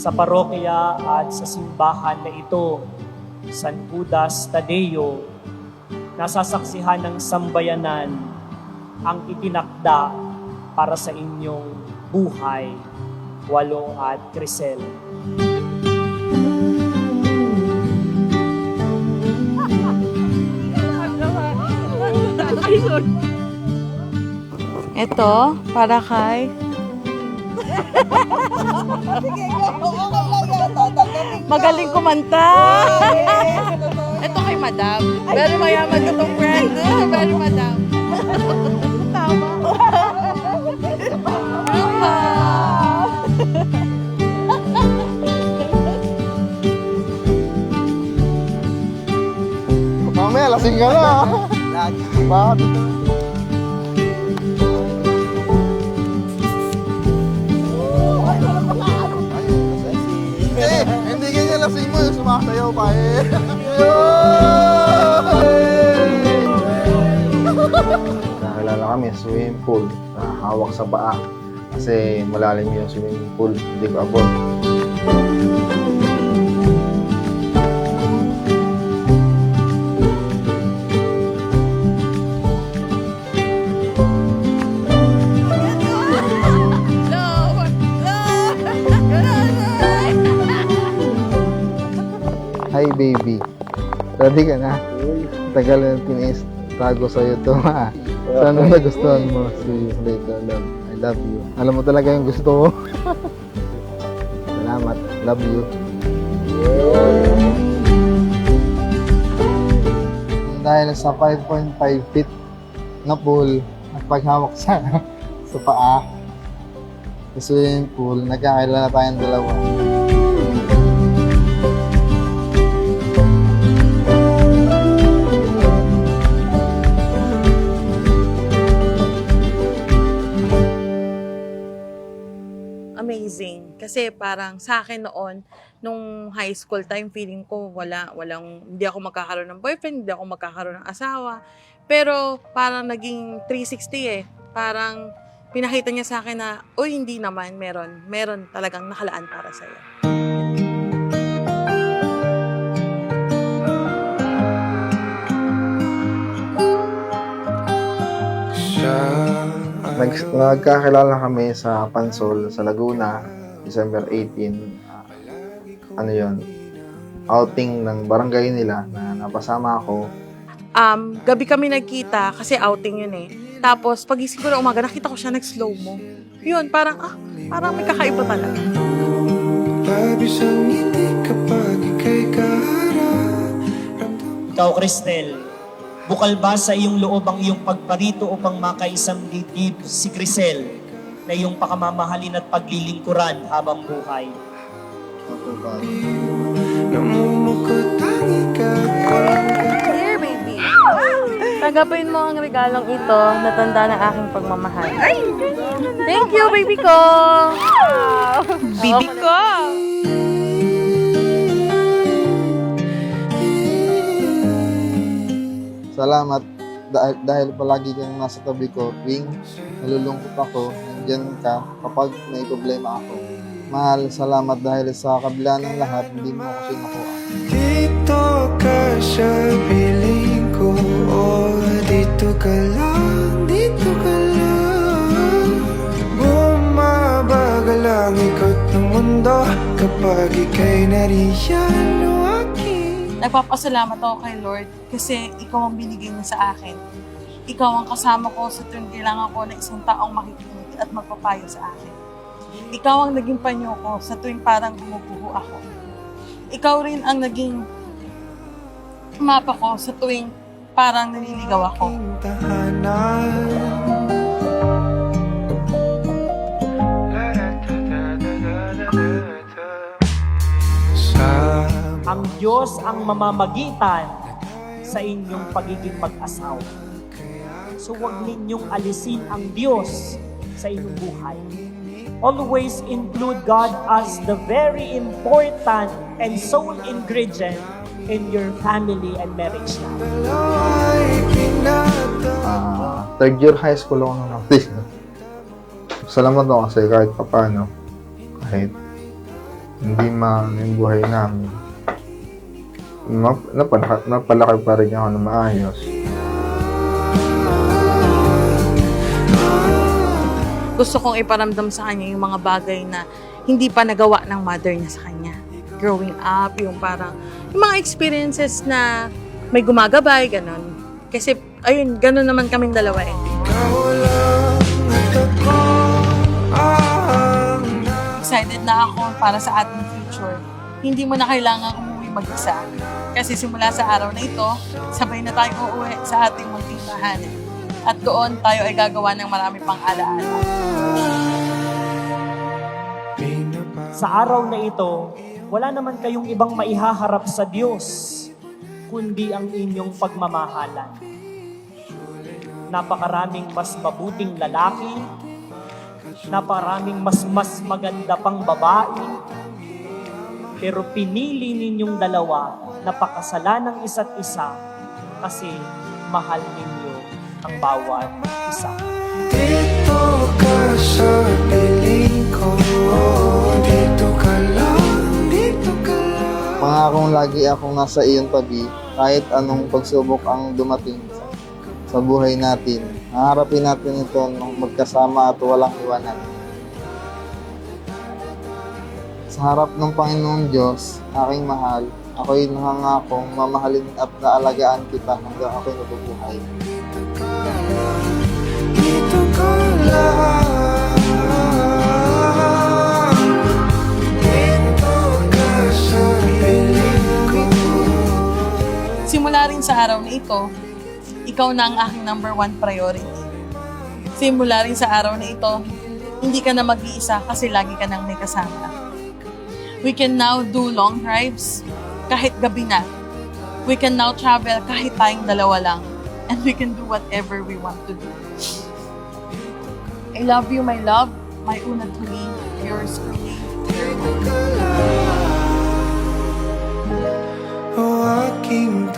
Sa parokya at sa simbahan na ito, San Judas Tadeo, nasasaksihan ng sambayanan ang itinakda para sa inyong buhay, Walo at Crisel. Ito, para kay... Magaling kumanta! Ito kay Madam. Very mayaman ka tong friend. Very Madam. Tama. Mamaya, lasing ka na. Bakit? Hindi ganyan lasing mo, yung sumasayaw pa eh. Nakilala kami sa swimming pool, hawak sa paa. Kasi malalim yung swimming pool, hindi ko abot. Hi baby, ready ka na? Tagal na tinis, tago sa'yo to ha. Sana nagustuhan mo. See you later, love. I love you. Alam mo talaga yung gusto ko. Salamat, love you. Dahil sa 5.5 feet na pool at paghawak sa paa sa swimming pool, nagkakilala tayong dalawa. Amazing. Kasi parang sa akin noon, nung high school time, feeling ko hindi ako magkakaroon ng boyfriend, hindi ako magkakaroon ng asawa. Pero parang naging 360 eh. Parang pinakita niya sa akin na, uy, hindi naman, meron talagang nakalaan para sa'yo. Nagkakilala kami sa Pansol, sa Laguna, December 18. Ano yon? Outing ng barangay nila na napasama ako. Gabi kami nagkita kasi outing yun eh. Tapos pagising ko na umaga, nakita ko siya nag-slow mo. Yun, parang may kakaiba talaga. Ikaw, Cristel, bukal ba sa iyong loob ang iyong pagparito upang makaisang dibdib si Crisel na iyong pakamamahalin at paglilingkuran habang buhay? Dear baby, tanggapin mo ang regalong ito na tanda ng aking pagmamahal. Thank you, baby ko! Baby ko! Salamat dahil palagi kang nasa tabi ko tuwing nalulungkot ako, nandiyan ka kapag may problema ako. Mahal, salamat dahil sa kabila ng lahat, hindi mo ako sinukuha. Dito ka sa piling ko, oh, dito ka lang, dito ka lang. Bumabagal ang ikot ng mundo kapag ika'y nariyan o aking. Nagpapasalamat ako kay Lord kasi ikaw ang binigay niya sa akin. Ikaw ang kasama ko sa tuwing kailangan ko na isang taong makikinig at magpapayo sa akin. Ikaw ang naging panyo ko sa tuwing parang gumuguho ako. Ikaw rin ang naging mapa ko sa tuwing parang naliligaw ako. Ang Diyos ang mamamagitan sa inyong pagiging mag-asawa. So huwag ninyong alisin ang Diyos sa inyong buhay. Always include God as the very important and sole ingredient in your family and marriage life. Third year high school ako nung Salamat ako kasi kahit papano, kahit hindi yung buhay namin, napalaki pa rin ako na maayos. Gusto kong iparamdam sa kanya yung mga bagay na hindi pa nagawa ng mother niya sa kanya. Growing up, yung parang, yung mga experiences na may gumagabay, ganon. Kasi, ayun, ganon naman kaming dalawa eh. Ikaw lang at ako ang Excited na ako para sa ating future. Hindi mo na kailangan umuwi mag-isa. Kasi simula sa araw na ito, sabay na tayo uuwi sa ating munting tahanan. At doon tayo ay gagawa ng marami pang alaala. Sa araw na ito, wala naman kayong ibang maihaharap sa Diyos, kundi ang inyong pagmamahalan. Napakaraming mas mabuting lalaki, napakaraming mas maganda pang babae, pero pinili ninyong dalawa na pakasalan ng isa't isa kasi mahal ninyo ang bawat isa. dito ka sa piling ko. Dito ka lang, dito ka lang. Pangakong lagi akong nasa iyong tabi kahit anong pagsubok ang dumating sa buhay natin. Haharapin natin ito ng magkasama at walang iwanan. Sa harap ng Panginoong Diyos, aking mahal, ako'y nangangakong mamahalin at naalagaan kita hanggang ako'y nabubuhay. Dito ka lang. Dito ka sa piling ko. Simula rin sa araw na ito, ikaw na ang aking number 1 priority. Simula rin sa araw na ito, hindi ka na mag-iisa kasi lagi ka nang may kasama. We can now do long drives kahit gabi na. We can now travel kahit tayong dalawa lang. And we can do whatever we want to do. I love you, my love. My unat huli, yours truly. O aking